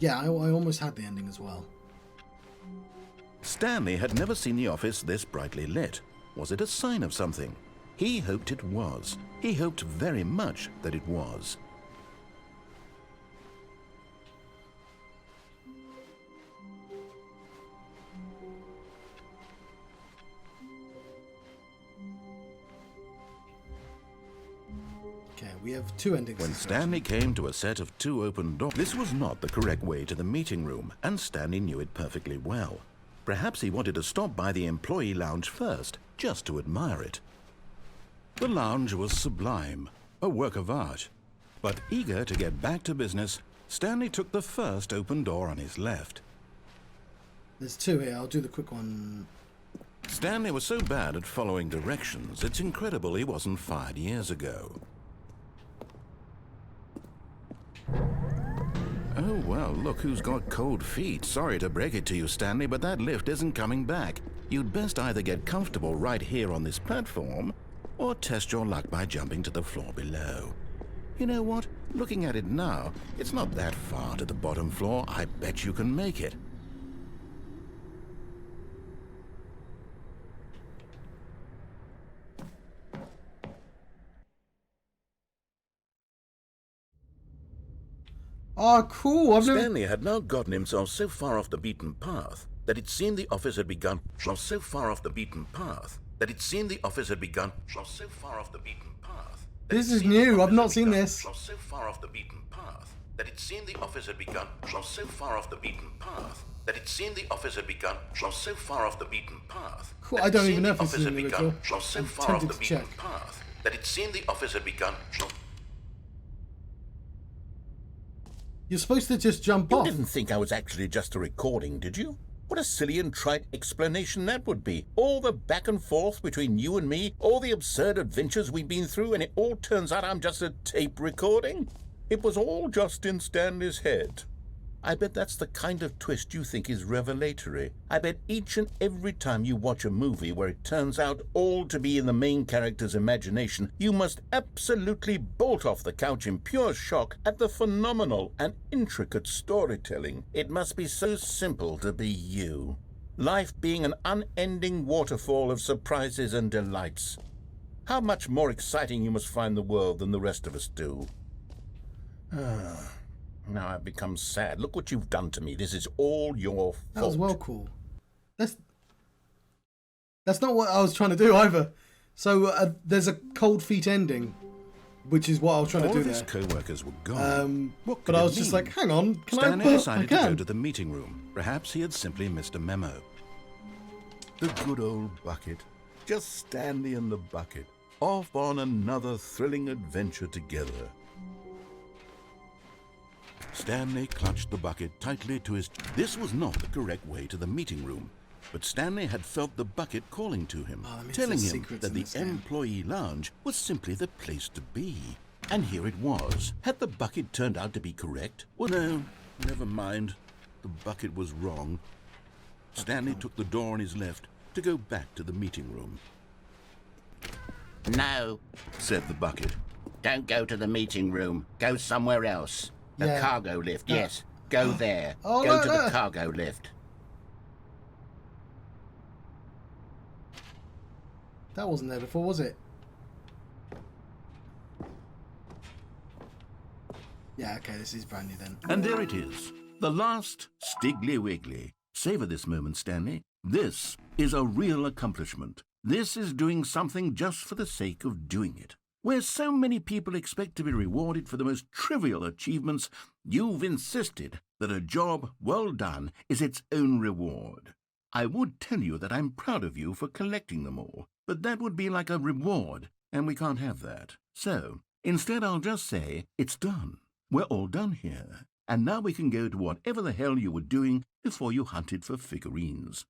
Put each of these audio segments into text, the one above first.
Yeah, I almost had the ending as well. Stanley had never seen the office this brightly lit. Was it a sign of something? He hoped it was. He hoped very much that it was. Okay, we have two endings. When Stanley came to a set of two open doors, this was not the correct way to the meeting room, and Stanley knew it perfectly well. Perhaps he wanted to stop by the employee lounge first, just to admire it. The lounge was sublime, a work of art. But eager to get back to business, Stanley took the first open door on his left. There's two here. I'll do the quick one. Stanley was so bad at following directions, it's incredible he wasn't fired years ago. Oh, well, look who's got cold feet. Sorry to break it to you, Stanley, but that lift isn't coming back. You'd best either get comfortable right here on this platform, or test your luck by jumping to the floor below. You know what? Looking at it now, it's not that far to the bottom floor. I bet you can make it. Oh, cool. Stanley had now gotten himself so far off the beaten path that it seemed the office had begun. So far off the beaten path that it seemed the office had begun. So far off the beaten path. This is new. I've not seen this. So far off the beaten path that it seemed the office had begun. So far off the beaten path that it seemed the office had begun. So far off the beaten path. Cool. I don't even know if this is in the original. So far off the beaten path that it seemed the office had begun. You're supposed to just jump off. You didn't think I was actually just a recording, did you? What a silly and trite explanation that would be. All the back and forth between you and me, all the absurd adventures we've been through, and it all turns out I'm just a tape recording? It was all just in Stanley's head. I bet that's the kind of twist you think is revelatory. I bet each and every time you watch a movie where it turns out all to be in the main character's imagination, you must absolutely bolt off the couch in pure shock at the phenomenal and intricate storytelling. It must be so simple to be you. Life being an unending waterfall of surprises and delights. How much more exciting you must find the world than the rest of us do. Now I've become sad. Look what you've done to me. This is all your fault. That was well cool. That's not what I was trying to do either. So there's a cold feet ending, which is what I was trying to do there. All of his co-workers were gone. But I was just like, hang on, can Stanley I decided to go to the meeting room. Perhaps he had simply missed a memo. The good old bucket. Just Stanley and the bucket. Off on another thrilling adventure together. Stanley clutched the bucket tightly to his... This was not the correct way to the meeting room, but Stanley had felt the bucket calling to him, telling him that the employee lounge was simply the place to be. And here it was. Had the bucket turned out to be correct? Well, no, never mind. The bucket was wrong. Stanley took the door on his left to go back to the meeting room. No, said the bucket. don't go to the meeting room. Go somewhere else. The cargo lift, yes. Go there. Go to the cargo lift. That wasn't there before, was it? Yeah, okay, this is brand new then. And there it is. The last Stiggly Wiggly. Savor this moment, Stanley. This is a real accomplishment. This is doing something just for the sake of doing it. Where so many people expect to be rewarded for the most trivial achievements, you've insisted that a job well done is its own reward. I would tell you that I'm proud of you for collecting them all, but that would be like a reward, and we can't have that. So, instead I'll just say, it's done. We're all done here, and now we can go to whatever the hell you were doing before you hunted for figurines.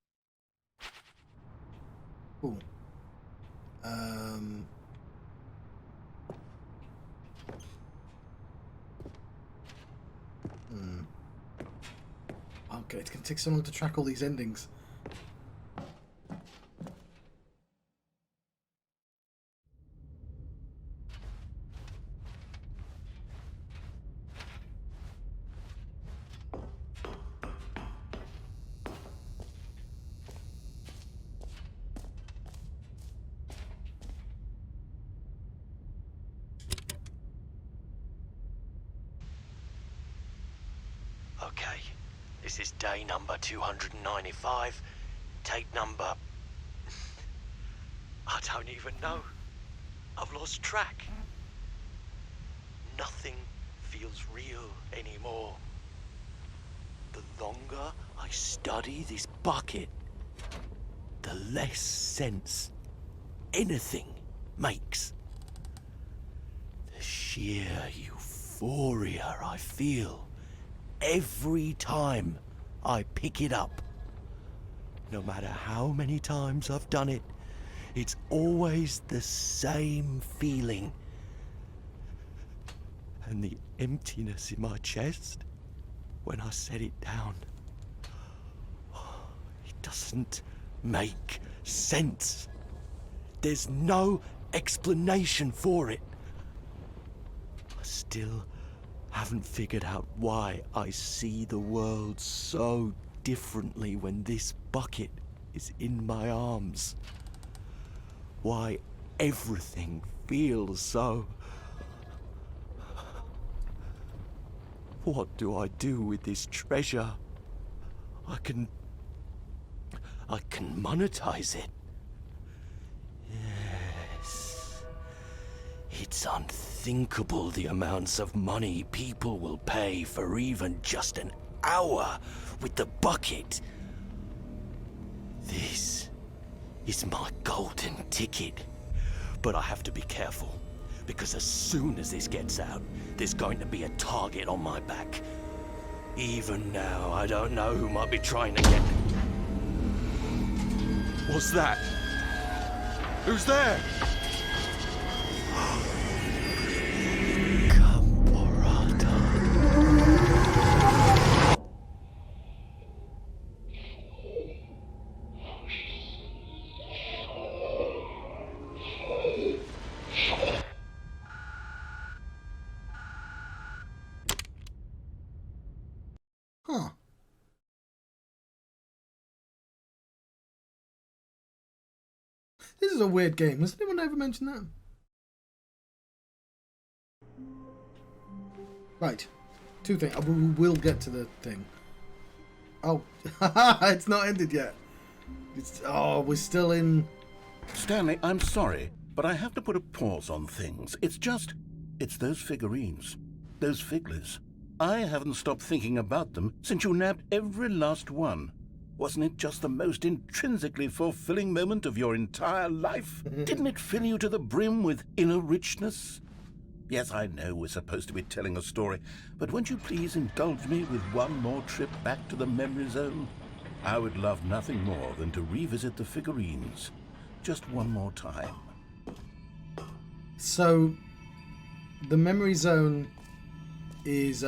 Cool. Okay, it's going to take so long to track all these endings. This is day number 295. Tape number... I don't even know. I've lost track. Nothing feels real anymore. The longer I study this bucket, the less sense anything makes. The sheer euphoria I feel every time I pick it up. No matter how many times I've done it, it's always the same feeling. And the emptiness in my chest when I set it down. It doesn't make sense. There's no explanation for it. I still haven't figured out why I see the world so differently when this bucket is in my arms. Why everything feels so... What do I do with this treasure? I can monetize it. Yes. It's unthinkable the amounts of money people will pay for even just an hour with the bucket. This is my golden ticket. But I have to be careful, because as soon as this gets out, there's going to be a target on my back. Even now, I don't know who might be trying to get... What's that? Who's there? Huh. This is a weird game. Has anyone ever mentioned that? Right. Two things. We'll get to the thing. Oh, it's not ended yet. We're still in... Stanley, I'm sorry, but I have to put a pause on things. It's those figurines. Those figglers. I haven't stopped thinking about them since you nabbed every last one. Wasn't it just the most intrinsically fulfilling moment of your entire life? Didn't it fill you to the brim with inner richness? Yes, I know we're supposed to be telling a story, but won't you please indulge me with one more trip back to the memory zone? I would love nothing more than to revisit the figurines. Just one more time. So, the memory zone is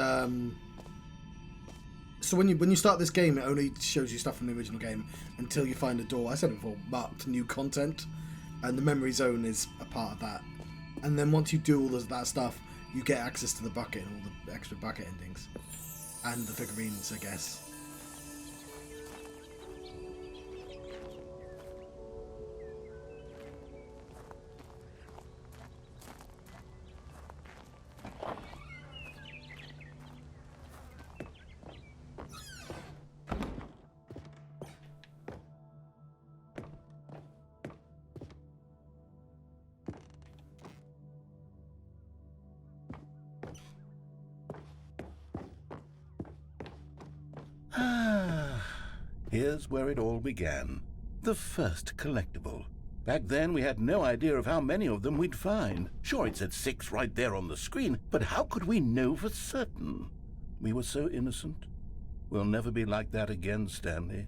so when you start this game, it only shows you stuff from the original game until you find a door. I said it before, marked new content, and the memory zone is a part of that. And then once you do all of that stuff, you get access to the bucket and all the extra bucket endings and the figurines, I guess. Here's where it all began. The first collectible. Back then, we had no idea of how many of them we'd find. Sure, it said 6 right there on the screen, but how could we know for certain? We were so innocent. We'll never be like that again, Stanley.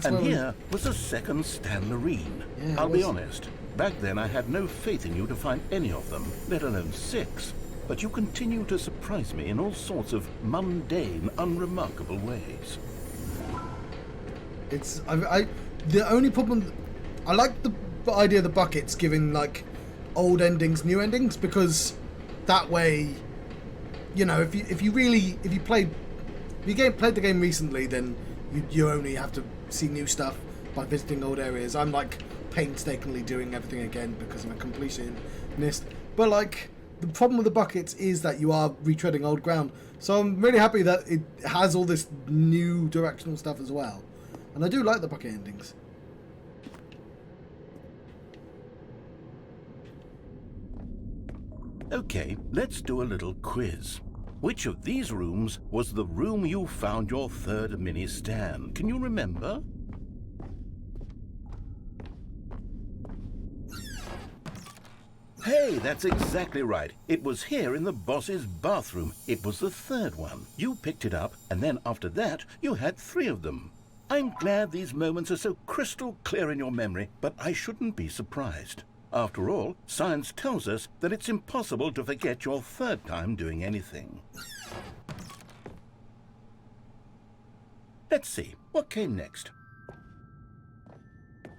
And here was a second Stanlerine. Yeah, I'll be honest, back then I had no faith in you to find any of them, let alone 6. but you continue to surprise me in all sorts of mundane, unremarkable ways. It's the only problem. I like the idea of the buckets giving like old endings, new endings, because that way, you know, if you played the game recently, then you only have to see new stuff by visiting old areas. I'm like painstakingly doing everything again because I'm a completionist. But like the problem with the buckets is that you are retreading old ground. So I'm really happy that it has all this new directional stuff as well. And I do like the bucket endings. Okay, let's do a little quiz. Which of these rooms was the room you found your third mini Stan? Can you remember? Hey, that's exactly right. It was here in the boss's bathroom. It was the third one. You picked it up, and then after that, you had 3 of them. I'm glad these moments are so crystal clear in your memory, but I shouldn't be surprised. After all, science tells us that it's impossible to forget your third time doing anything. Let's see, what came next?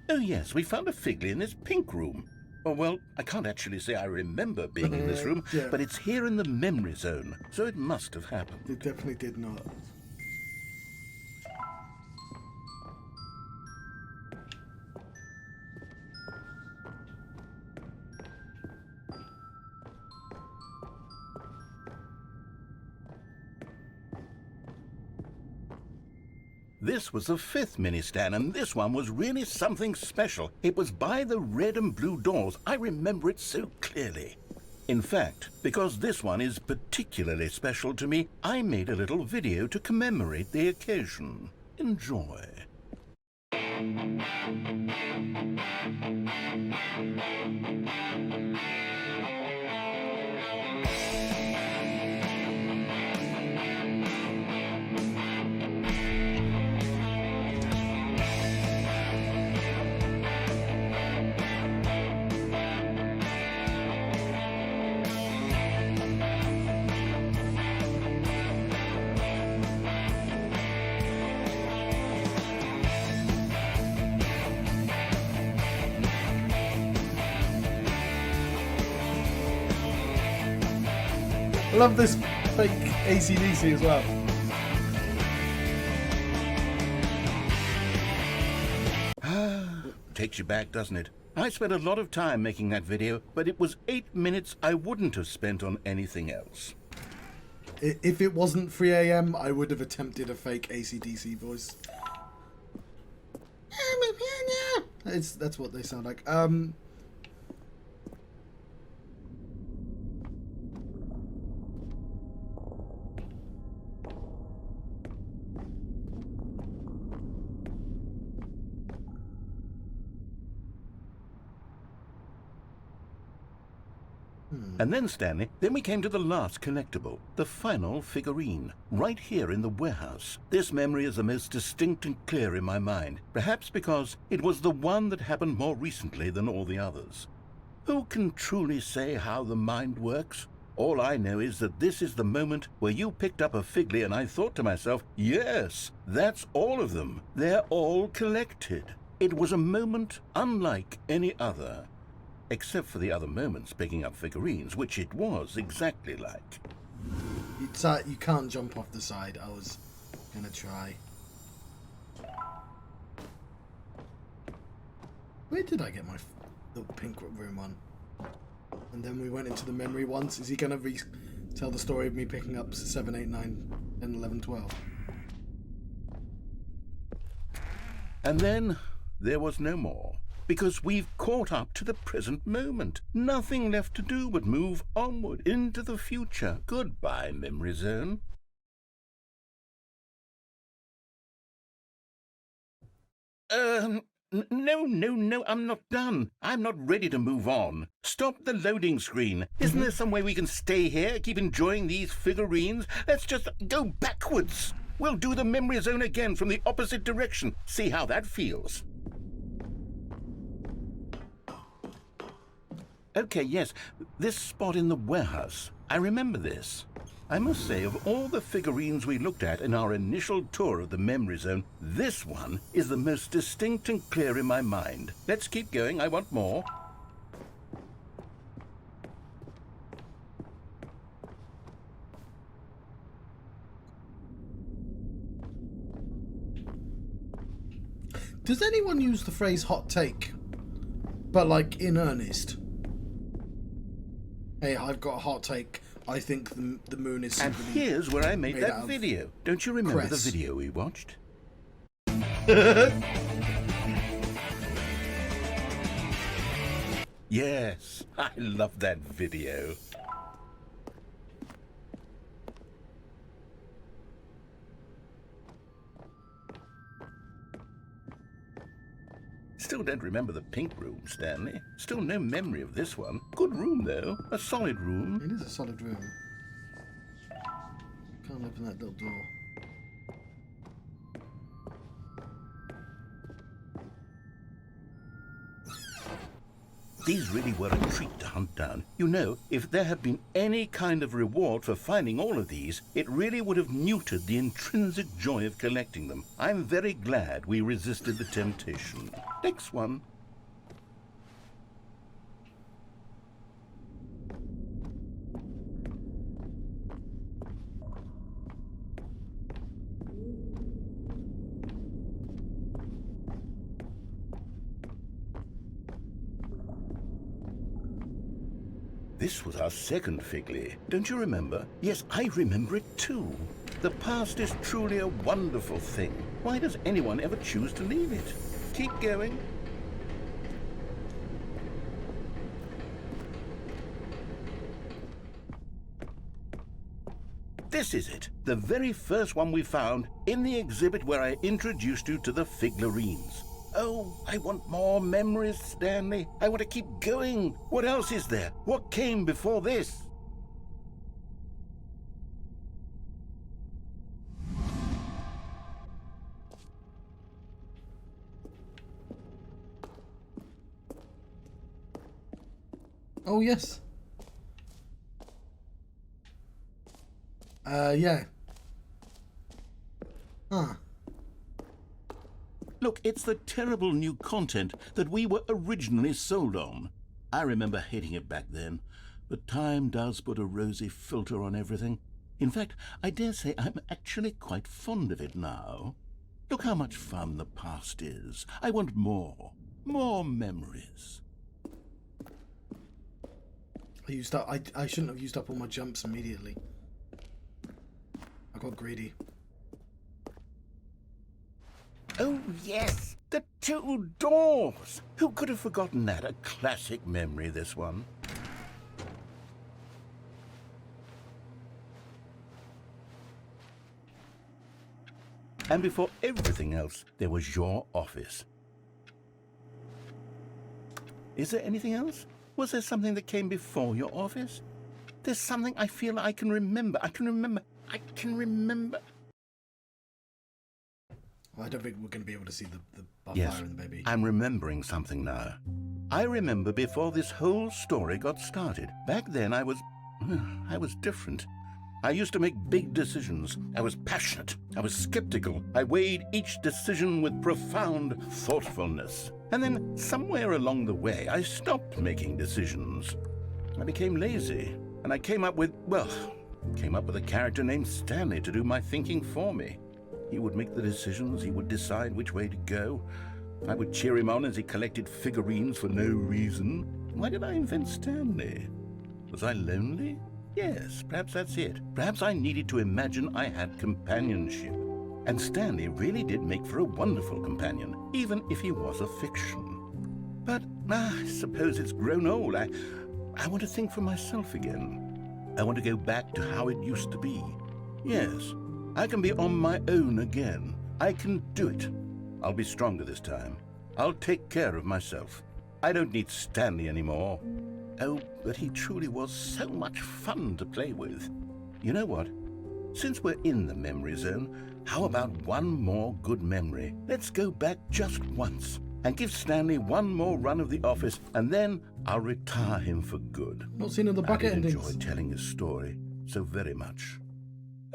Oh yes, we found a Figley in this pink room. Oh, well, I can't actually say I remember being in this room, yeah. but it's here in the memory zone, so it must have happened. It definitely did not. This was the 5th mini Stan, and this one was really something special. It was by the red and blue doors. I remember it so clearly. In fact, because this one is particularly special to me, I made a little video to commemorate the occasion. Enjoy. I love this fake AC/DC as well. Takes you back, doesn't it? I spent a lot of time making that video, but it was 8 minutes I wouldn't have spent on anything else. If it wasn't 3 AM, I would have attempted a fake AC/DC voice. That's what they sound like. And then, Stanley, then we came to the last collectible, the final figurine, right here in the warehouse. This memory is the most distinct and clear in my mind, perhaps because it was the one that happened more recently than all the others. Who can truly say how the mind works? All I know is that this is the moment where you picked up a Figley and I thought to myself, yes, that's all of them. They're all collected. It was a moment unlike any other. Except for the other moments picking up figurines, which it was exactly like. You can't jump off the side. I was gonna try. Where did I get my little pink room on? And then we went into the memory once. Is he gonna tell the story of me picking up 7, 8, 9, 10, 11, 12? And then there was no more. Because we've caught up to the present moment. Nothing left to do but move onward into the future. Goodbye, memory zone. No, I'm not done. I'm not ready to move on. Stop the loading screen. Isn't there some way we can stay here, keep enjoying these figurines? Let's just go backwards. We'll do the memory zone again from the opposite direction. See how that feels. Okay, yes, this spot in the warehouse. I remember this. I must say, of all the figurines we looked at in our initial tour of the memory zone, this one is the most distinct and clear in my mind. Let's keep going. I want more. Does anyone use the phrase hot take? But like in earnest? Hey, I've got a hot take. I think the moon is And simply here's where I made that of video. Don't you remember cress. the video we watched? Yes, I love that video. Still don't remember the pink room, Stanley. Still no memory of this one. Good room, though. A solid room. It is a solid room. Can't open that little door. These really were a treat to hunt down. You know, if there had been any kind of reward for finding all of these, it really would have neutered the intrinsic joy of collecting them. I'm very glad we resisted the temptation. Next one. This was our second Figley. Don't you remember? Yes, I remember it too. The past is truly a wonderful thing. Why does anyone ever choose to leave it? Keep going. This is it. The very first one we found in the exhibit where I introduced you to the Figurines. Oh, I want more memories, Stanley. I want to keep going. What else is there? What came before this? Oh, yes. Yeah. Huh. Look, it's the terrible new content that we were originally sold on. I remember hating it back then, but time does put a rosy filter on everything. In fact, I dare say I'm actually quite fond of it now. Look how much fun the past is. I want more. More memories. I shouldn't have used up all my jumps immediately. I got greedy. Oh, yes! The two doors! Who could have forgotten that? A classic memory, this one. And before everything else, there was your office. Is there anything else? Was there something that came before your office? There's something I feel I can remember. I can remember. I don't think we're going to be able to see the bonfire Yes, and the baby. I'm remembering something now. I remember before this whole story got started. Back then I was different. I used to make big decisions. I was passionate. I was skeptical. I weighed each decision with profound thoughtfulness. And then somewhere along the way, I stopped making decisions. I became lazy. And I came up with a character named Stanley to do my thinking for me. He would make the decisions, he would decide which way to go. I would cheer him on as he collected figurines for no reason. Why did I invent Stanley? Was I lonely? Yes, perhaps that's it. Perhaps I needed to imagine I had companionship. And Stanley really did make for a wonderful companion, even if he was a fiction. But I suppose it's grown old. I want to think for myself again. I want to go back to how it used to be. Yes, I can be on my own again. I can do it. I'll be stronger this time. I'll take care of myself. I don't need Stanley anymore. Oh, but he truly was so much fun to play with. You know what? Since we're in the memory zone, how about one more good memory? Let's go back just once. and give Stanley one more run of the office, and then I'll retire him for good. Not seen in the bucket I did endings. enjoy telling his story so very much.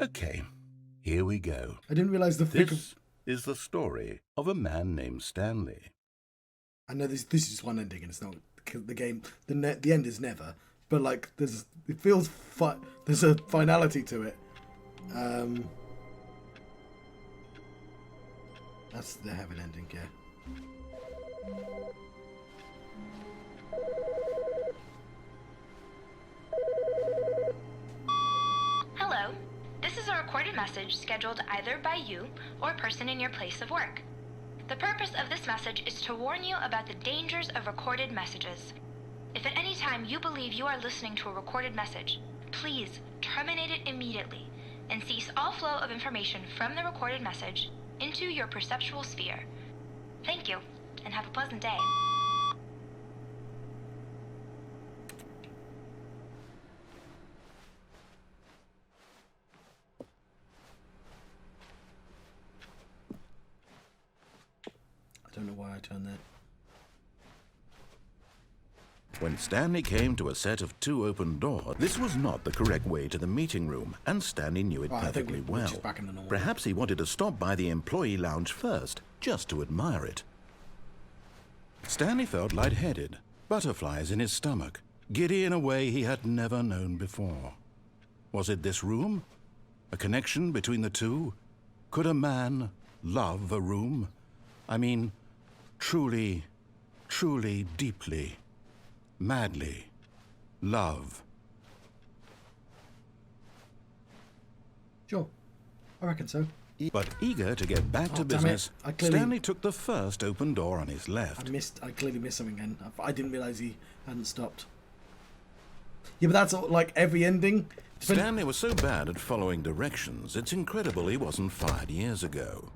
Okay, here we go. I didn't realise This is the story of a man named Stanley. I know this is one ending, and it's not the game. The end is never. But like, it feels there's a finality to it. That's the heaven ending, yeah. Hello. This is a recorded message scheduled either by you or a person in your place of work. The purpose of this message is to warn you about the dangers of recorded messages. If at any time you believe you are listening to a recorded message, please terminate it immediately and cease all flow of information from the recorded message into your perceptual sphere. Thank you, and have a pleasant day. I don't know why I turned that. When Stanley came to a set of 2 open doors, this was not the correct way to the meeting room, and Stanley knew it perfectly well. Back in the normal. Perhaps he wanted to stop by the employee lounge first, just to admire it. Stanley felt lightheaded, butterflies in his stomach, giddy in a way he had never known before. Was it this room? A connection between the two? Could a man love a room? I mean, truly, truly, deeply, madly love. Sure, I reckon so. But eager to get back to damn business, it. Stanley took the first open door on his left. I clearly missed something again. I didn't realise he hadn't stopped. Yeah, but that's like every ending. Stanley was so bad at following directions, it's incredible he wasn't fired years ago.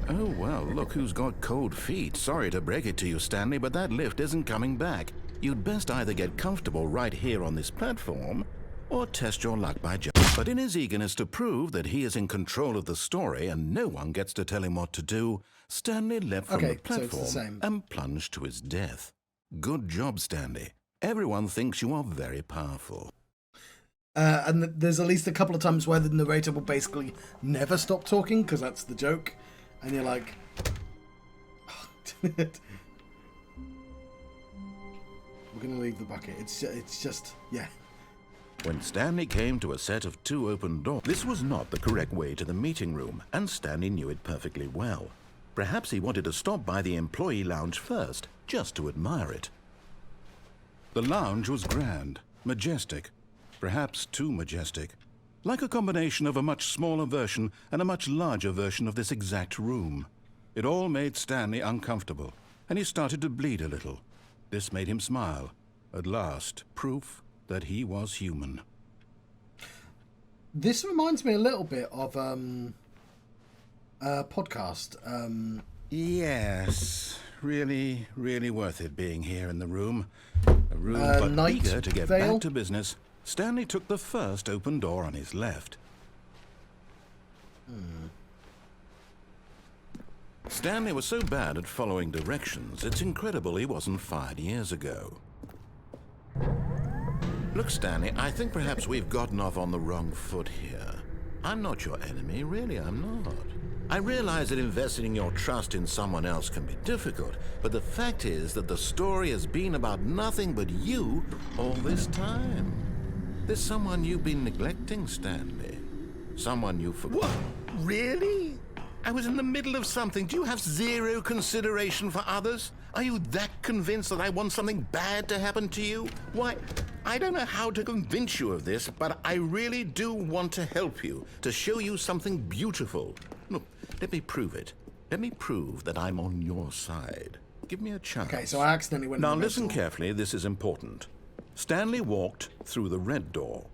Oh, well, look who's got cold feet. Sorry to break it to you, Stanley, but that lift isn't coming back. You'd best either get comfortable right here on this platform, or test your luck by jumping. But in his eagerness to prove that he is in control of the story and no one gets to tell him what to do, Stanley leapt from the platform and plunged to his death. Good job, Stanley. Everyone thinks you are very powerful. And there's at least a couple of times where the narrator will basically never stop talking, because that's the joke. And you're like... We're going to leave the bucket. It's just... yeah. When Stanley came to a set of 2 open doors, this was not the correct way to the meeting room, and Stanley knew it perfectly well. Perhaps he wanted to stop by the employee lounge first, just to admire it. The lounge was grand, majestic, perhaps too majestic, like a combination of a much smaller version and a much larger version of this exact room. It all made Stanley uncomfortable, and he started to bleed a little. This made him smile. At last, proof that he was human. This reminds me a little bit of a podcast. Yes, really, really worth it being here in the room. A room, but eager to get back to business, Stanley took the first open door on his left. Stanley was so bad at following directions, it's incredible he wasn't fired years ago. Look, Stanley, I think perhaps we've gotten off on the wrong foot here. I'm not your enemy, really, I'm not. I realize that investing your trust in someone else can be difficult, but the fact is that the story has been about nothing but you all this time. There's someone you've been neglecting, Stanley. Someone you forgot. What? Really? I was in the middle of something. Do you have zero consideration for others? Are you that convinced that I want something bad to happen to you? Why, I don't know how to convince you of this, but I really do want to help you, to show you something beautiful. Look, let me prove it. Let me prove that I'm on your side. Give me a chance. Okay, so I accidentally went... Now listen carefully, this is important. Stanley walked through the red door.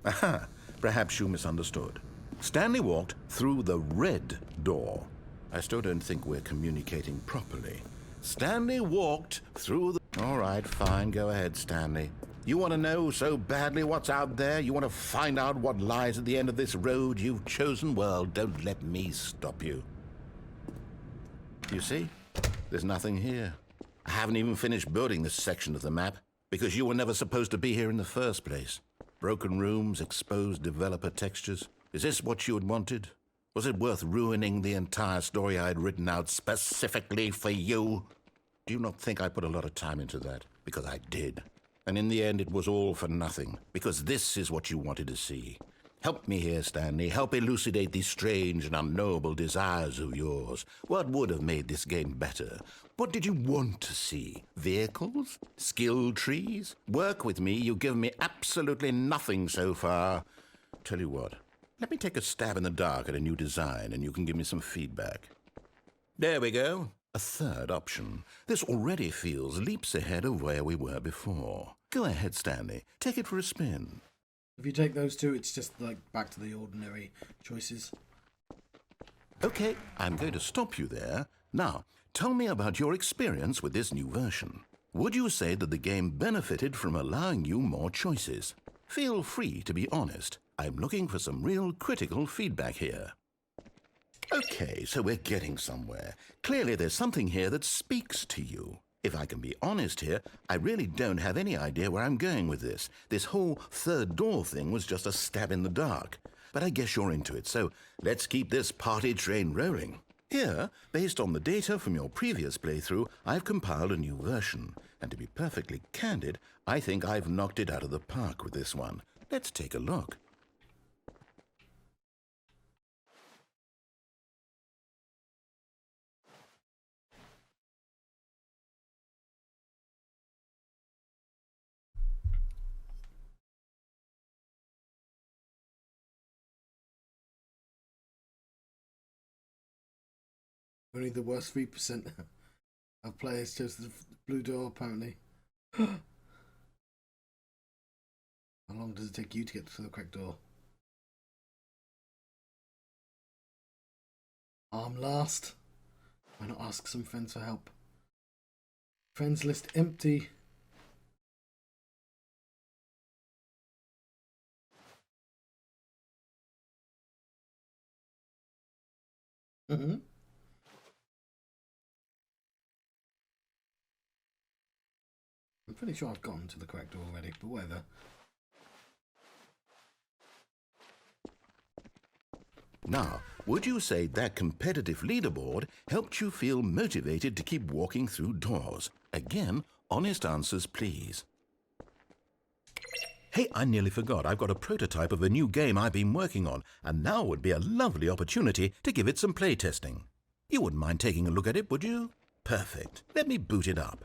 Aha, perhaps you misunderstood. Stanley walked through the red door. I still don't think we're communicating properly. Stanley walked through the... All right, fine, go ahead, Stanley. You want to know so badly what's out there? You want to find out what lies at the end of this road you've chosen? Well, don't let me stop you. You see? There's nothing here. I haven't even finished building this section of the map because you were never supposed to be here in the first place. Broken rooms, exposed developer textures. Is this what you had wanted? Was it worth ruining the entire story I had written out specifically for you? Do you not think I put a lot of time into that? Because I did. And in the end, it was all for nothing. Because this is what you wanted to see. Help me here, Stanley. Help elucidate these strange and unknowable desires of yours. What would have made this game better? What did you want to see? Vehicles? Skill trees? Work with me. You've given me absolutely nothing so far. Tell you what. Let me take a stab in the dark at a new design, and you can give me some feedback. There we go. A third option. This already feels leaps ahead of where we were before. Go ahead, Stanley. Take it for a spin. If you take those two, it's just like back to the ordinary choices. Okay, I'm going to stop you there. Now, tell me about your experience with this new version. Would you say that the game benefited from allowing you more choices? Feel free to be honest. I'm looking for some real critical feedback here. Okay, so we're getting somewhere. Clearly there's something here that speaks to you. If I can be honest here, I really don't have any idea where I'm going with this. This whole third door thing was just a stab in the dark. But I guess you're into it, so let's keep this party train rolling. Here, based on the data from your previous playthrough, I've compiled a new version. And to be perfectly candid, I think I've knocked it out of the park with this one. Let's take a look. Only the worst 3% of players chose the blue door, apparently. How long does it take you to get to the correct door? I'm last. Why not ask some friends for help? Friends list empty. Mm-hmm. I'm pretty sure I've gotten to the correct door already, but whatever. Now, would you say that competitive leaderboard helped you feel motivated to keep walking through doors? Again, honest answers, please. Hey, I nearly forgot. I've got a prototype of a new game I've been working on, and now would be a lovely opportunity to give it some playtesting. You wouldn't mind taking a look at it, would you? Perfect. Let me boot it up.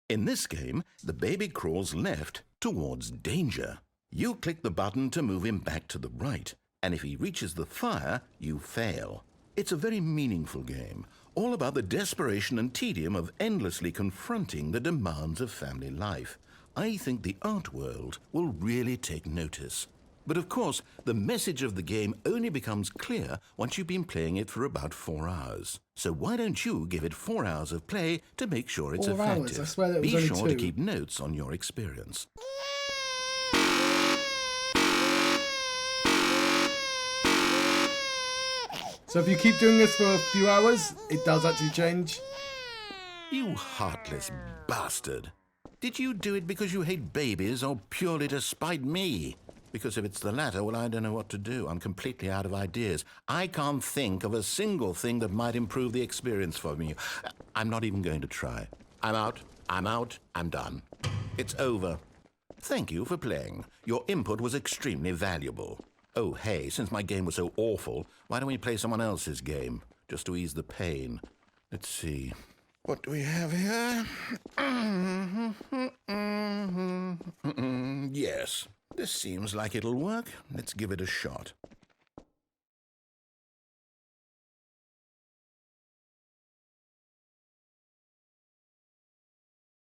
In this game, the baby crawls left towards danger. You click the button to move him back to the right, and if he reaches the fire, you fail. It's a very meaningful game, all about the desperation and tedium of endlessly confronting the demands of family life. I think the art world will really take notice. But of course, the message of the game only becomes clear once you've been playing it for about 4 hours. So why don't you give it 4 hours of play to make sure it's 4 effective? hours? I swear that was Be only sure to 2. keep notes on your experience. So if you keep doing this for a few hours, it does actually change. You heartless bastard. Did you do it because you hate babies or purely to spite me? Because if it's the latter, well, I don't know what to do. I'm completely out of ideas. I can't think of a single thing that might improve the experience for me. I'm not even going to try. I'm out. I'm done. It's over. Thank you for playing. Your input was extremely valuable. Oh, hey, since my game was so awful, why don't we play someone else's game? Just to ease the pain. Let's see. What do we have here? Yes. This seems like it'll work. Let's give it a shot.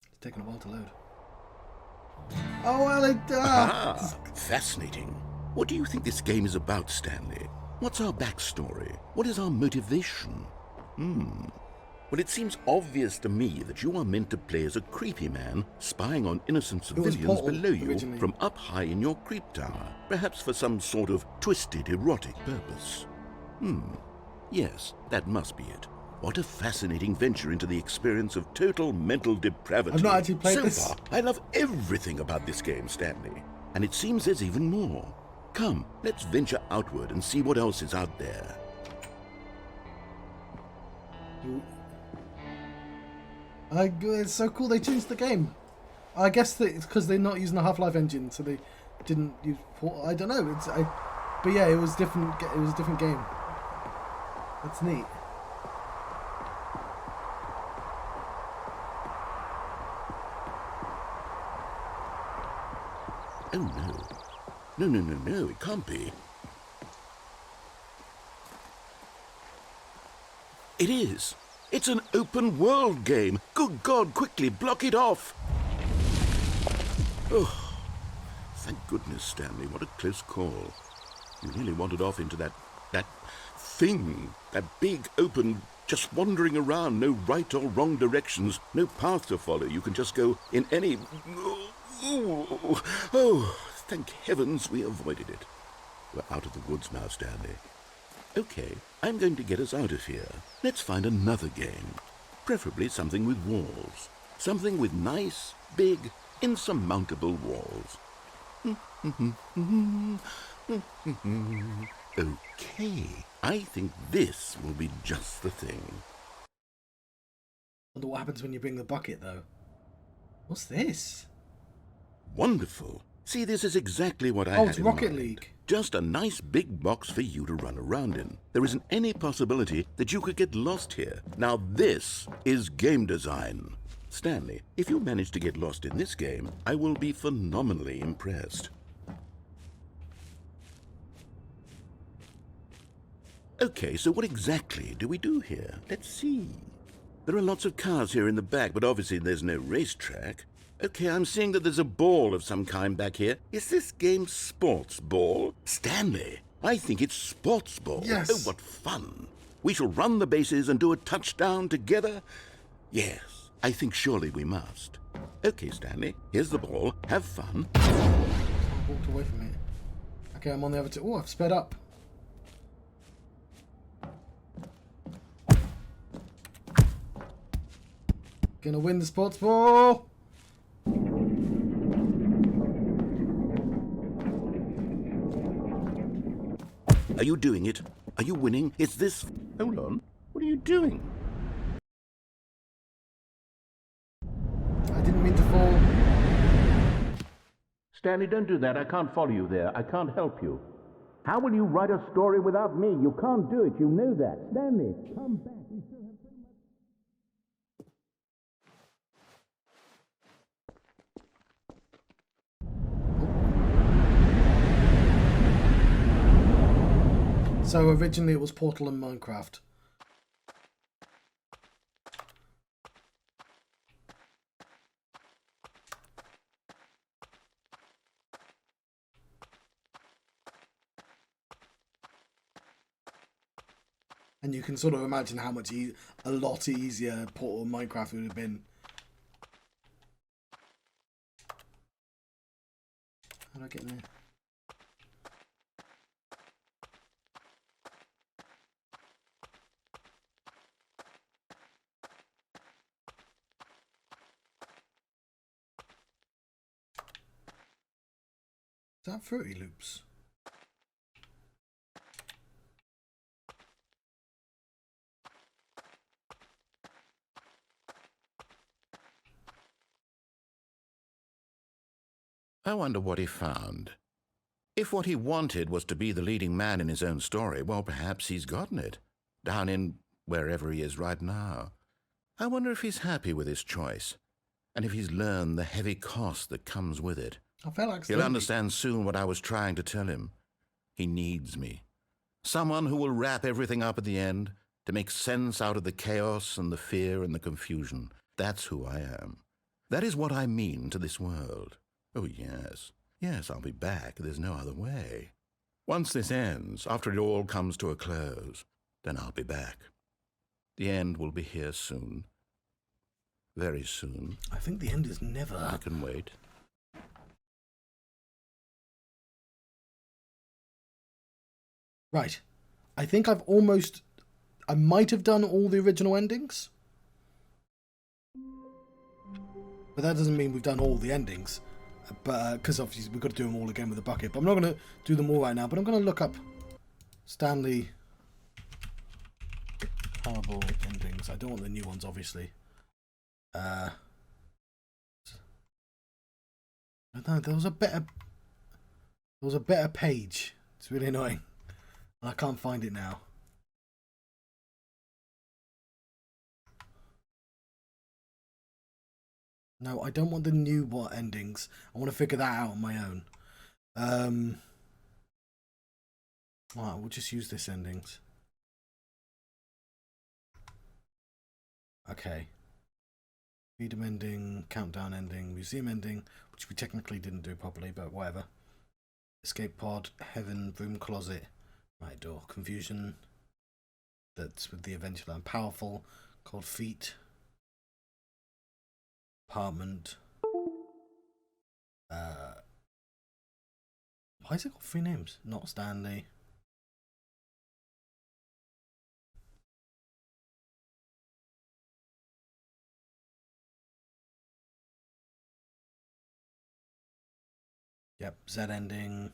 It's taking a while to load. Oh, well, it does. Fascinating. What do you think this game is about, Stanley? What's our backstory? What is our motivation? Well, it seems obvious to me that you are meant to play as a creepy man spying on innocent civilians Portal, below you originally. from up high in your creep tower, perhaps for some sort of twisted erotic purpose. Yes, that must be it. What a fascinating venture into the experience of total mental depravity. I've not actually played so this. far, I love everything about this game, Stanley. And it seems there's even more. Come, let's venture outward and see what else is out there. It's so cool they changed the game. I guess that it's because they're not using the Half-Life engine, so they didn't use Portal. I don't know. But yeah, it was different. It was a different game. That's neat. Oh no. No, it can't be. It is. It's an open world game. Good God, quickly, block it off. Oh, thank goodness, Stanley. What a close call. You nearly wandered off into that thing. That big, open, just wandering around. No right or wrong directions. No path to follow. You can just go in any... Oh, thank heavens we avoided it. We're out of the woods now, Stanley. Okay, I'm going to get us out of here. Let's find another game. Preferably something with walls. Something with nice, big, insurmountable walls. Okay, I think this will be just the thing. I wonder what happens when you bring the bucket, though. What's this? Wonderful. See, this is exactly what I Oh, had it's in Rocket mind. League. Just a nice big box for you to run around in. There isn't any possibility that you could get lost here. Now this is game design. Stanley, if you manage to get lost in this game, I will be phenomenally impressed. Okay, so what exactly do we do here? Let's see. There are lots of cars here in the back, but obviously there's no racetrack. Okay, I'm seeing that there's a ball of some kind back here. Is this game sports ball? Stanley, I think it's sports ball. Yes. Oh, what fun. We shall run the bases and do a touchdown together? Yes, I think surely we must. Okay, Stanley, here's the ball. Have fun. I walked away from it. Okay, I'm on the other two. Oh, I've sped up. Gonna win the sports ball. Are you doing it? Are you winning? Is this... Hold on. What are you doing? I didn't mean to fall. Stanley, don't do that. I can't follow you there. I can't help you. How will you write a story without me? You can't do it. You know that. Stanley, come back. We still have so much... So originally it was Portal and Minecraft. And you can sort of imagine how much a lot easier Portal and Minecraft would have been. How do I get in there? Is that Fruity Loops? I wonder what he found. If what he wanted was to be the leading man in his own story, well, perhaps he's gotten it. Down in wherever he is right now. I wonder if he's happy with his choice. And if he's learned the heavy cost that comes with it. I felt like He'll understand soon what I was trying to tell him. He needs me. Someone who will wrap everything up at the end, to make sense out of the chaos and the fear and the confusion. That's who I am. That is what I mean to this world. Oh, yes. Yes, I'll be back. There's no other way. Once this ends, after it all comes to a close, then I'll be back. The end will be here soon. Very soon. I think the end is never. I can wait. Right. I think I might have done all the original endings. But that doesn't mean we've done all the endings. But because obviously we've got to do them all again with a bucket. But I'm not going to do them all right now. But I'm going to look up Stanley Parable endings. I don't want the new ones, obviously. No, there was a better page. It's really annoying. I can't find it now. No, I don't want the new endings. I want to figure that out on my own. Alright, we'll just use this endings. Okay. Freedom ending, countdown ending, museum ending, which we technically didn't do properly, but whatever. Escape pod, heaven, room closet, right door, confusion. That's with the eventual and powerful, cold feet. Apartment. Why has it got 3 names? Not Stanley. Yep, Z ending.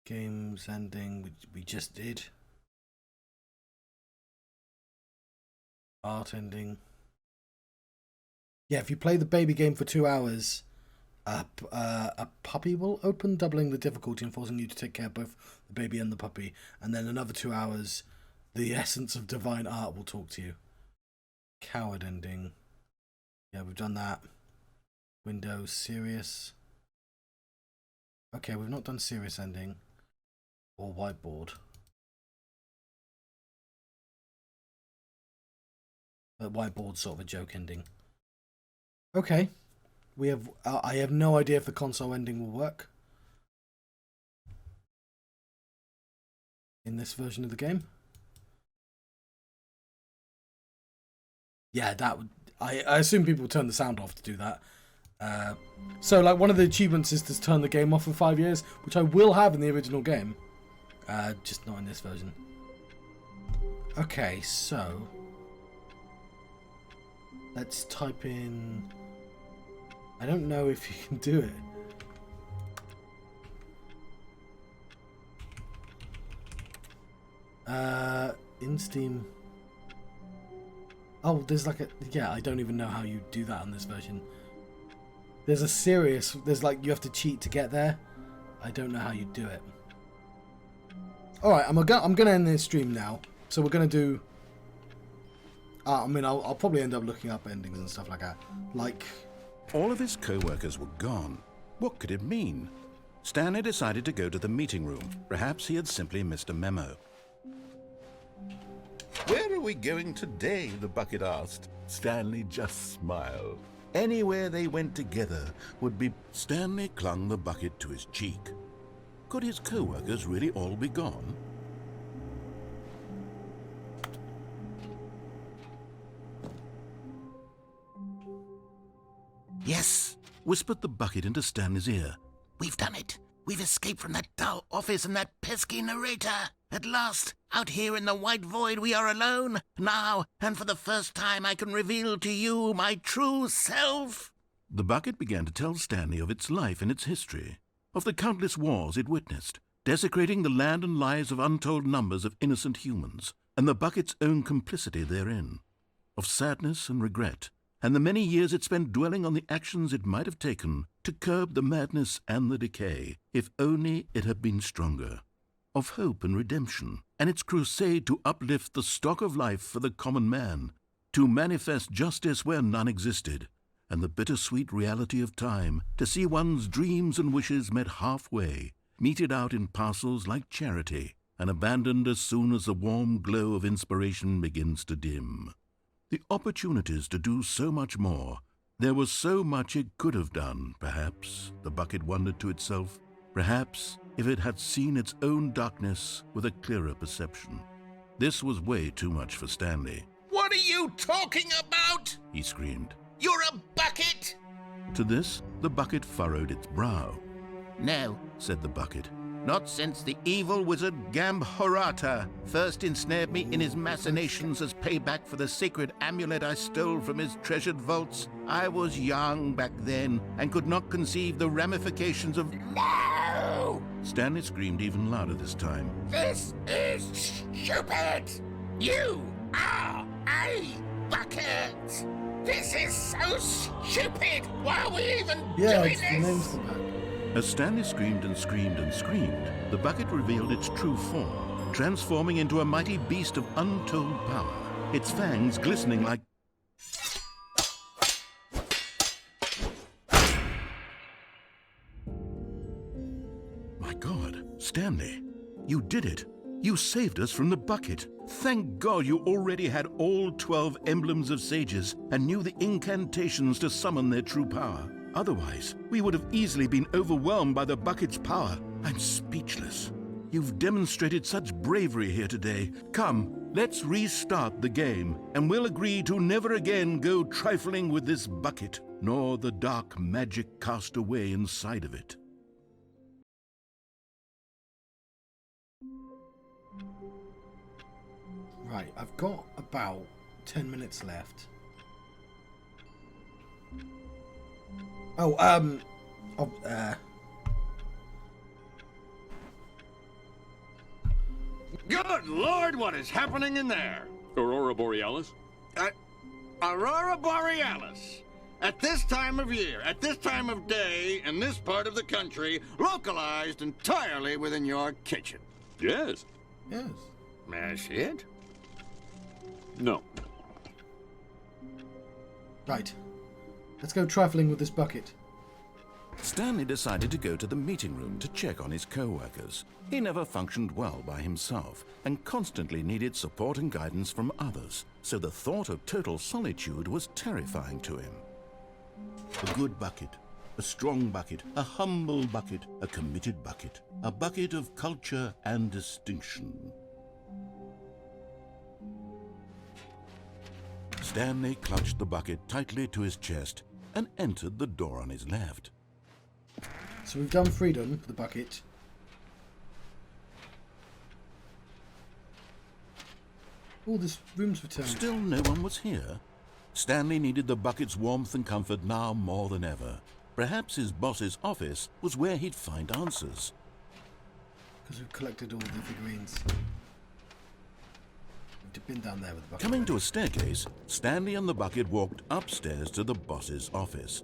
Games ending, which we just did. Art ending. Yeah, if you play the baby game for 2 hours, a puppy will open, doubling the difficulty and forcing you to take care of both the baby and the puppy. And then another 2 hours, the essence of divine art will talk to you. Coward ending. Yeah, we've done that. Windows, serious. Okay, we've not done serious ending. Or whiteboard. But whiteboard's sort of a joke ending. Okay. We have. I have no idea if the console ending will work. In this version of the game. Yeah, that would. I assume people turn the sound off to do that. So, like, one of the achievements is to turn the game off for 5 years, which I will have in the original game. Just not in this version. Okay, so let's type in. I don't know if you can do it. In Steam. Oh, there's like a. Yeah, I don't even know how you do that on this version. There's a serious. There's like you have to cheat to get there. I don't know how you do it. All right, I'm gonna end this stream now. So we're gonna do. I mean, I'll probably end up looking up endings and stuff like that. Like. All of his co-workers were gone. What could it mean? Stanley decided to go to the meeting room. Perhaps he had simply missed a memo. Where are we going today? The bucket asked. Stanley just smiled. Anywhere they went together would be... Stanley clung the bucket to his cheek. Could his co-workers really all be gone? Yes, Whispered the bucket into Stanley's ear. we've done it. We've escaped from that dull office and that pesky narrator. At last, out here in the white void, we are alone. Now, and for the first time, I can reveal to you my true self. The bucket began to tell Stanley of its life and its history, of the countless wars it witnessed, desecrating the land and lives of untold numbers of innocent humans, and the bucket's own complicity therein, of sadness and regret, and the many years it spent dwelling on the actions it might have taken to curb the madness and the decay, if only it had been stronger, of hope and redemption, and its crusade to uplift the stock of life for the common man, to manifest justice where none existed, and the bittersweet reality of time, to see one's dreams and wishes met halfway, meted out in parcels like charity, and abandoned as soon as the warm glow of inspiration begins to dim. The opportunities to do so much more. There was so much it could have done, perhaps, the bucket wondered to itself. Perhaps if it had seen its own darkness with a clearer perception. This was way too much for Stanley. What are you talking about? He screamed. You're a bucket! To this, the bucket furrowed its brow. No, Said the bucket. not since the evil wizard Gambhorata first ensnared me in his machinations as payback for the sacred amulet I stole from his treasured vaults. I was young back then and could not conceive the ramifications of... No! Stanley screamed even louder this time. This is stupid! You are a bucket! This is so stupid! Why are we even Yeah, doing it's the this? name's come back. As Stanley screamed and screamed and screamed, the bucket revealed its true form, transforming into a mighty beast of untold power, its fangs glistening like... My God, Stanley, you did it. You saved us from the bucket. Thank God you already had all 12 emblems of sages and knew the incantations to summon their true power. Otherwise, we would have easily been overwhelmed by the bucket's power. I'm speechless. You've demonstrated such bravery here today. Come, let's restart the game, and we'll agree to never again go trifling with this bucket, nor the dark magic cast away inside of it. Right, I've got about 10 minutes left. Good Lord, what is happening in there? Aurora Borealis? Aurora Borealis. At this time of year, at this time of day, in this part of the country, localized entirely within your kitchen. Yes. Yes. May I see it? No. Right. Let's go trifling with this bucket. Stanley decided to go to the meeting room to check on his co-workers. He never functioned well by himself and constantly needed support and guidance from others, so the thought of total solitude was terrifying to him. A good bucket, a strong bucket, a humble bucket, a committed bucket, a bucket of culture and distinction. Stanley clutched the bucket tightly to his chest and entered the door on his left. So we've done freedom for the bucket. Oh, this room's returned. Still no one was here. Stanley needed the bucket's warmth and comfort now more than ever. Perhaps his boss's office was where he'd find answers. Because we've collected all the figurines. We've been down there with the bucket. Coming to a staircase, Stanley and the bucket walked upstairs to the boss's office.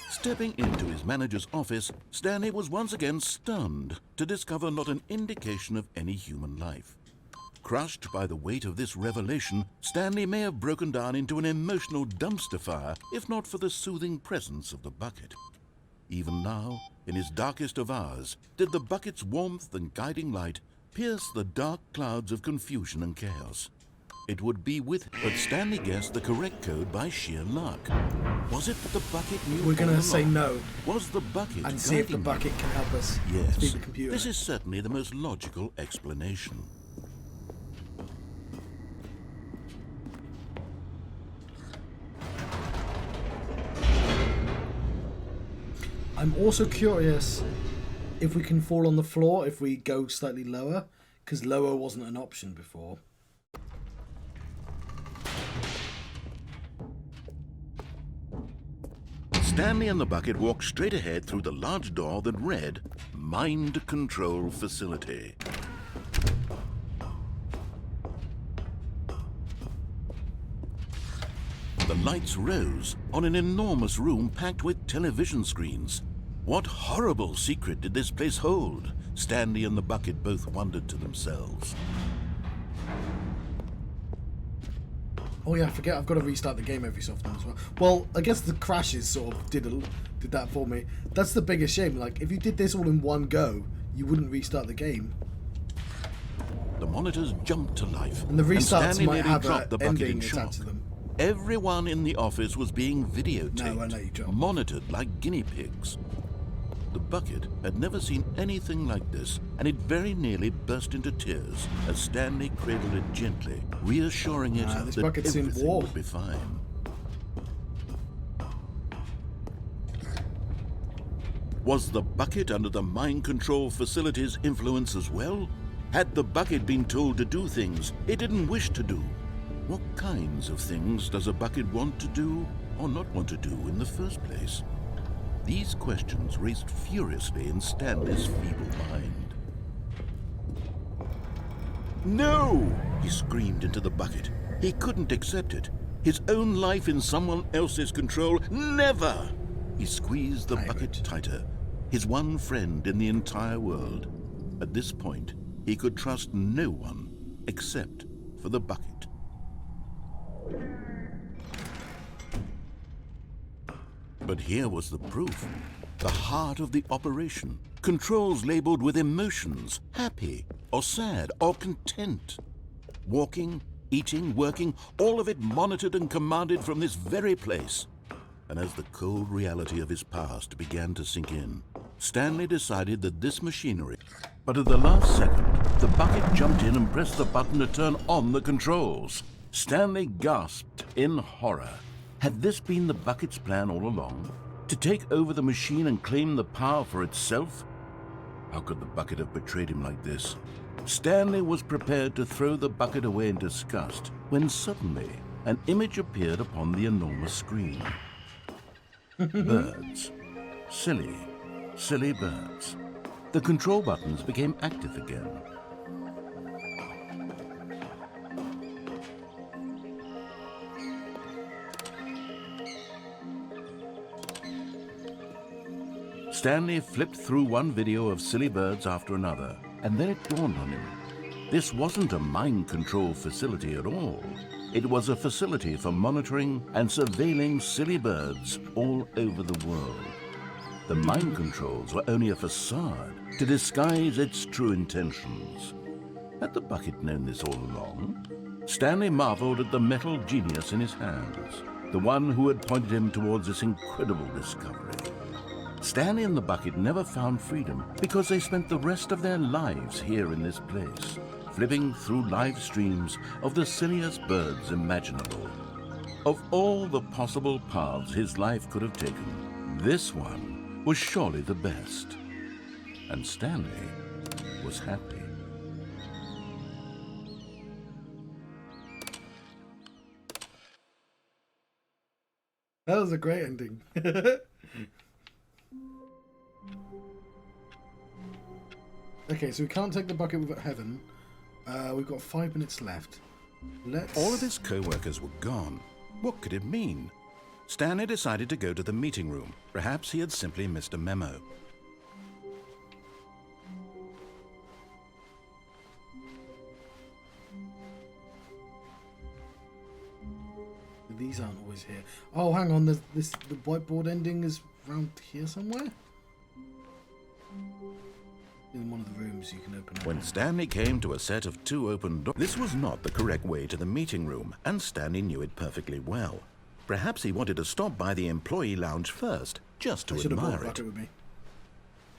Stepping into his manager's office, Stanley was once again stunned to discover not an indication of any human life. Crushed by the weight of this revelation, Stanley may have broken down into an emotional dumpster fire if not for the soothing presence of the bucket. Even now, in his darkest of hours, did the bucket's warmth and guiding light pierce the dark clouds of confusion and chaos. It would be with, but Stanley guessed the correct code by sheer luck. Was it that the bucket knew? We're going all to say along? no Was the bucket and see if the guiding bucket him? can help us Yes, speak the computer. this is certainly the most logical explanation. I'm also curious if we can fall on the floor if we go slightly lower, because lower wasn't an option before. Stanley and the bucket walked straight ahead through the large door that read, Mind Control Facility. The lights rose on an enormous room packed with television screens. What horrible secret did this place hold? Stanley and the bucket both wondered to themselves. Oh yeah, I forget I've got to restart the game every so often as well. Well, I guess the crashes sort of did that for me. That's the biggest shame. Like, if you did this all in one go, you wouldn't restart the game. The monitors jumped to life, And the restarts Stanley might nearly have dropped an the bucket in ending shock. attached to them. Everyone in the office was being videotaped, No, I know you don't. monitored like guinea pigs. The bucket had never seen anything like this, and it very nearly burst into tears as Stanley cradled it gently, reassuring it This that bucket's in everything war. would be fine. Was the bucket under the mind control facility's influence as well? Had the bucket been told to do things it didn't wish to do? What kinds of things does a bucket want to do or not want to do in the first place? These questions raced furiously in Stanley's feeble mind. No! He screamed into the bucket. He couldn't accept it. His own life in someone else's control. Never! He squeezed the bucket tighter. His one friend in the entire world. At this point, he could trust no one except for the bucket. But here was the proof. The heart of the operation. Controls labeled with emotions, happy or sad or content. Walking, eating, working, all of it monitored and commanded from this very place. And as the cold reality of his past began to sink in, Stanley decided that this machinery... But at the last second, the bucket jumped in and pressed the button to turn on the controls. Stanley gasped in horror. Had this been the bucket's plan all along? To take over the machine and claim the power for itself? How could the bucket have betrayed him like this? Stanley was prepared to throw the bucket away in disgust when suddenly an image appeared upon the enormous screen. Birds. Silly, silly birds. The control buttons became active again. Stanley flipped through one video of silly birds after another, and then it dawned on him. This wasn't a mind control facility at all. It was a facility for monitoring and surveilling silly birds all over the world. The mind controls were only a facade to disguise its true intentions. Had the bucket known this all along? Stanley marveled at the metal genius in his hands, the one who had pointed him towards this incredible discovery. Stanley and the bucket never found freedom because they spent the rest of their lives here in this place, flipping through live streams of the silliest birds imaginable. Of all the possible paths his life could have taken, this one was surely the best. And Stanley was happy. That was a great ending. Okay, so we can't take the bucket. We've got heaven. We've got 5 minutes left. All of his co-workers were gone. What could it mean? Stanley decided to go to the meeting room. Perhaps he had simply missed a memo. These aren't always here. Oh, hang on. The whiteboard ending is around here somewhere. In one of the rooms you can open up. When Stanley came to a set of 2 open doors, this was not the correct way to the meeting room, and Stanley knew it perfectly well. Perhaps he wanted to stop by the employee lounge first, just to I should have brought a admire bucket it. with me.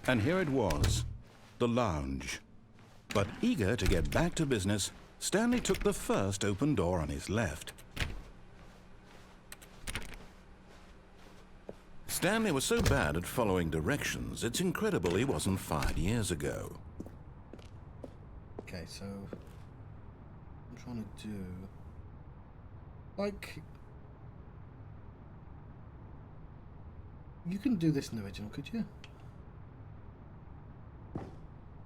And here it was, the lounge. But eager to get back to business, Stanley took the first open door on his left. Stanley was so bad at following directions, it's incredible he wasn't fired years ago. Okay, so I'm trying to do like you can do this in the original, could you?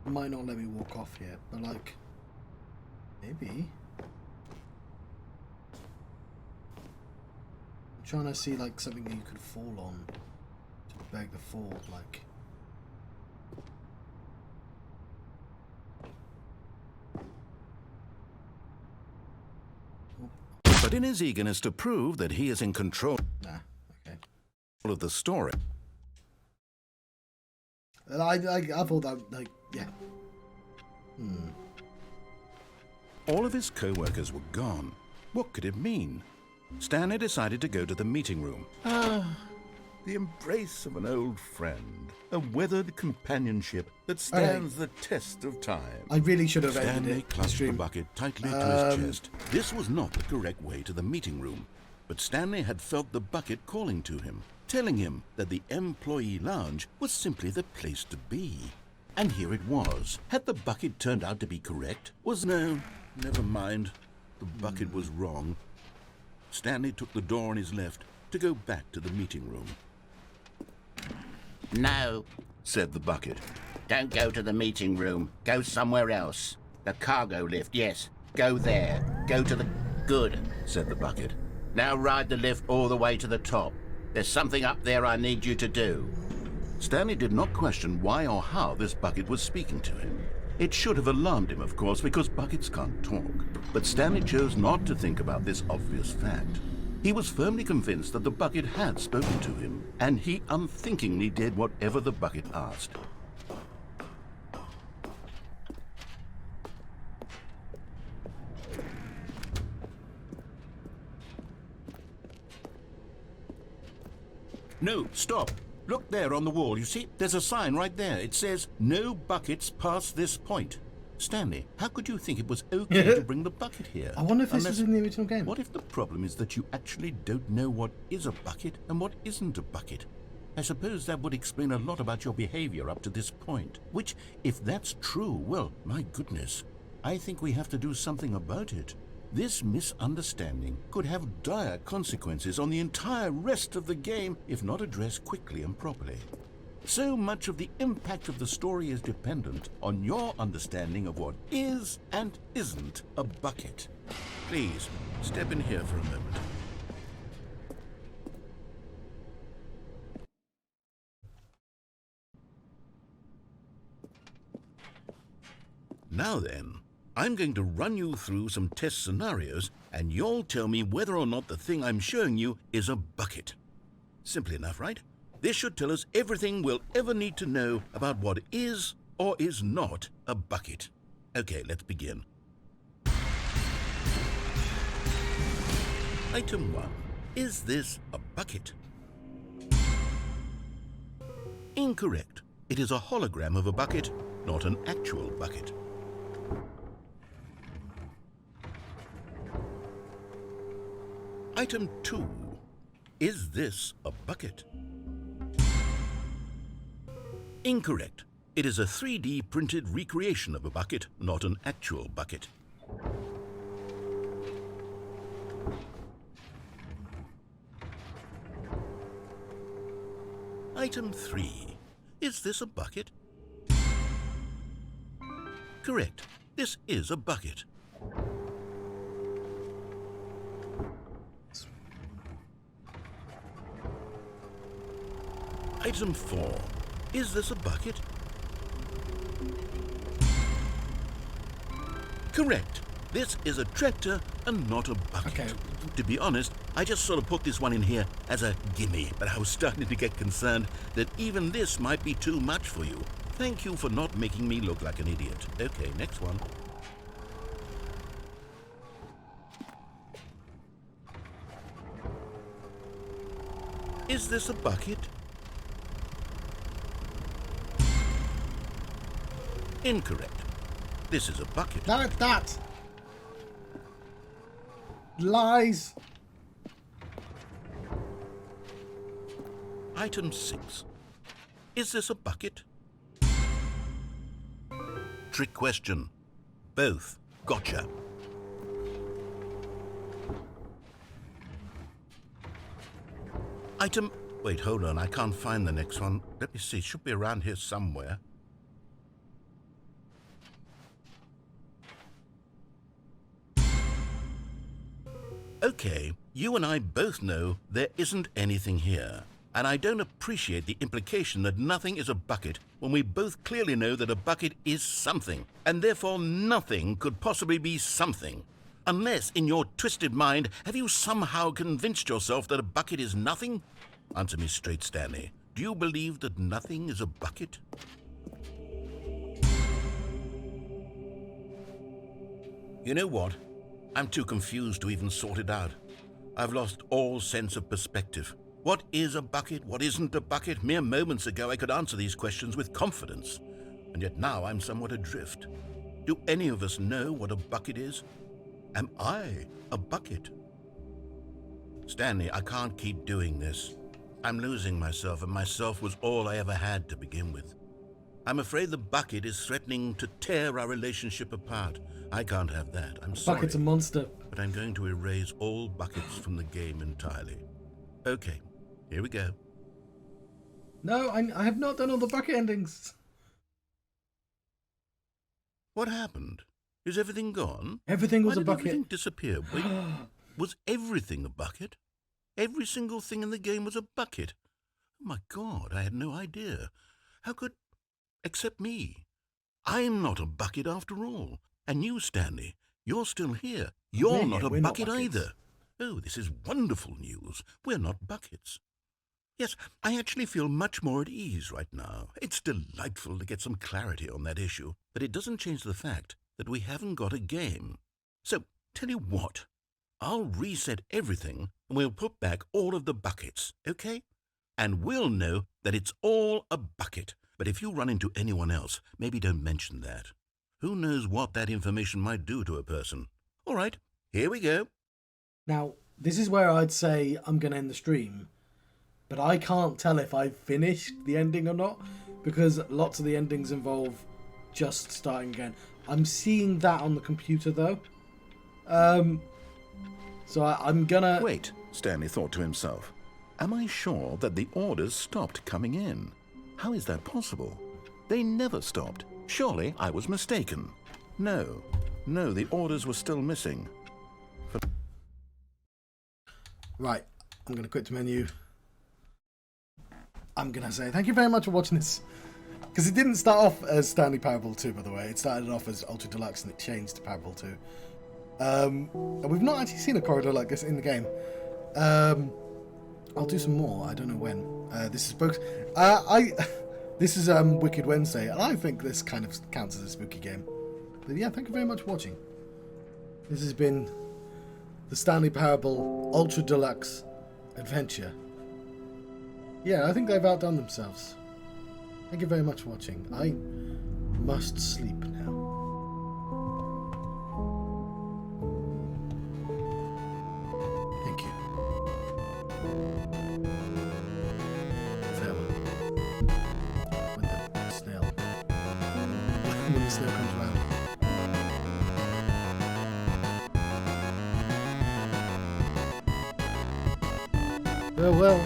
Might not let me walk off yet, but like maybe. I'm trying to see like something that you could fall on to beg the fall, like. But in his eagerness to prove that he is in control Nah, okay. of the story, I thought that, like, yeah. all of his co-workers were gone. What could it mean? Stanley decided to go to the meeting room. Ah, the embrace of an old friend. A weathered companionship that stands the test of time. I really should have ended Stanley it. clutched the Stream. bucket tightly to his chest. This was not the correct way to the meeting room, but Stanley had felt the bucket calling to him, telling him that the employee lounge was simply the place to be. And here it was. Had the bucket turned out to be correct? No, never mind. The bucket was wrong. Stanley took the door on his left to go back to the meeting room. No, Said the bucket. don't go to the meeting room. Go somewhere else. The cargo lift, yes. Go there. Go to the... Good. Said the bucket. Now ride the lift all the way to the top. There's something up there I need you to do. Stanley did not question why or how this bucket was speaking to him. It should have alarmed him, of course, because buckets can't talk. But Stanley chose not to think about this obvious fact. He was firmly convinced that the bucket had spoken to him, and he unthinkingly did whatever the bucket asked. No, stop. Look there on the wall. You see, there's a sign right there. It says, "No buckets past this point." Stanley, how could you think it was okay to bring the bucket here? I wonder if this was in the original game. What if the problem is that you actually don't know what is a bucket and what isn't a bucket? I suppose that would explain a lot about your behavior up to this point. Which, if that's true, well, my goodness, I think we have to do something about it. This misunderstanding could have dire consequences on the entire rest of the game if not addressed quickly and properly. So much of the impact of the story is dependent on your understanding of what is and isn't a bucket. Please, step in here for a moment. Now then, I'm going to run you through some test scenarios, and you'll tell me whether or not the thing I'm showing you is a bucket. Simple enough, right? This should tell us everything we'll ever need to know about what is or is not a bucket. Okay, let's begin. Item 1. Is this a bucket? Incorrect. It is a hologram of a bucket, not an actual bucket. Item 2. Is this a bucket? Incorrect. It is a 3D printed recreation of a bucket, not an actual bucket. Item 3. Is this a bucket? Correct. This is a bucket. Item 4. Is this a bucket? Correct. This is a tractor and not a bucket. Okay. To be honest, I just sort of put this one in here as a gimme, but I was starting to get concerned that even this might be too much for you. Thank you for not making me look like an idiot. Okay, next one. Is this a bucket? Incorrect. This is a bucket. That. Lies. Item 6. Is this a bucket? Trick question. Both. Gotcha. Item... Wait, hold on. I can't find the next one. Let me see. It should be around here somewhere. Okay, you and I both know there isn't anything here. And I don't appreciate the implication that nothing is a bucket when we both clearly know that a bucket is something, and therefore nothing could possibly be something. Unless, in your twisted mind, have you somehow convinced yourself that a bucket is nothing? Answer me straight, Stanley. Do you believe that nothing is a bucket? You know what? I'm too confused to even sort it out. I've lost all sense of perspective. What is a bucket? What isn't a bucket? Mere moments ago I could answer these questions with confidence, and yet now I'm somewhat adrift. Do any of us know what a bucket is? Am I a bucket? Stanley, I can't keep doing this. I'm losing myself, and myself was all I ever had to begin with. I'm afraid the bucket is threatening to tear our relationship apart. I can't have that. I'm sorry. Bucket's a monster. But I'm going to erase all buckets from the game entirely. Okay, here we go. No, I have not done all the bucket endings. What happened? Is everything gone? Everything was Why a did bucket. everything disappear? Wait, was everything a bucket? Every single thing in the game was a bucket. Oh my God, I had no idea. How could... Except me. I'm not a bucket after all. And you, Stanley, you're still here. You're not a bucket either. Oh, this is wonderful news. We're not buckets. Yes, I actually feel much more at ease right now. It's delightful to get some clarity on that issue, but it doesn't change the fact that we haven't got a game. So, tell you what, I'll reset everything and we'll put back all of the buckets, okay? And we'll know that it's all a bucket. But if you run into anyone else, maybe don't mention that. Who knows what that information might do to a person? All right, here we go. Now, this is where I'd say I'm going to end the stream. But I can't tell if I've finished the ending or not, because lots of the endings involve just starting again. I'm seeing that on the computer, though. So I'm gonna... Wait, Stanley thought to himself. Am I sure that the orders stopped coming in? How is that possible? They never stopped. Surely I was mistaken. No, the orders were still missing. Right, I'm going to quit the menu. I'm going to say thank you very much for watching this. Because it didn't start off as Stanley Parable 2, by the way. It started off as Ultra Deluxe and it changed to Parable 2. And we've not actually seen a corridor like this in the game. I'll do some more. I don't know when. This is books. This is Wicked Wednesday, and I think this kind of counts as a spooky game. But yeah, thank you very much for watching. This has been the Stanley Parable Ultra Deluxe Adventure. Yeah, I think they've outdone themselves. Thank you very much for watching. I must sleep now. Thank you. Farewell. When the snail comes around. Farewell.